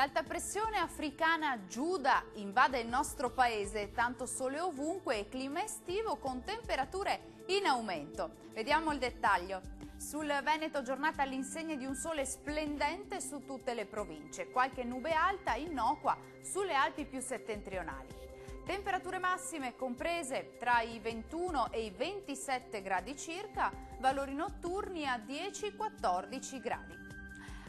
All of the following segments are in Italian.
L'alta pressione africana Giuda invade il nostro paese, tanto sole ovunque e clima estivo con temperature in aumento. Vediamo il dettaglio. Sul Veneto giornata all'insegna di un sole splendente su tutte le province, qualche nube alta innocua sulle Alpi più settentrionali. Temperature massime comprese tra i 21 e i 27 gradi circa, valori notturni a 10-14 gradi.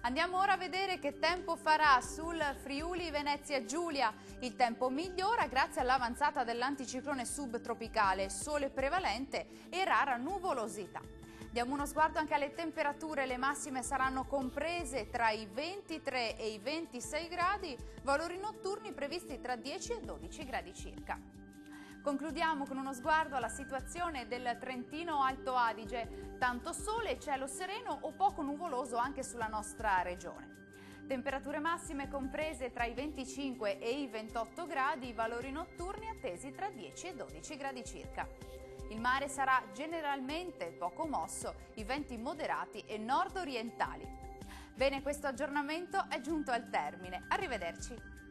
Andiamo ora a vedere che tempo farà sul Friuli Venezia Giulia. Il tempo migliora grazie all'avanzata dell'anticiclone subtropicale, sole prevalente e rara nuvolosità. Diamo uno sguardo anche alle temperature, le massime saranno comprese tra i 23 e i 26 gradi, valori notturni previsti tra 10 e 12 gradi circa. Concludiamo con uno sguardo alla situazione del Trentino Alto Adige, tanto sole e cielo sereno o poco nuvoloso anche sulla nostra regione. Temperature massime comprese tra i 25 e i 28 gradi, valori notturni attesi tra 10 e 12 gradi circa. Il mare sarà generalmente poco mosso, i venti moderati e nord-orientali. Bene, questo aggiornamento è giunto al termine. Arrivederci.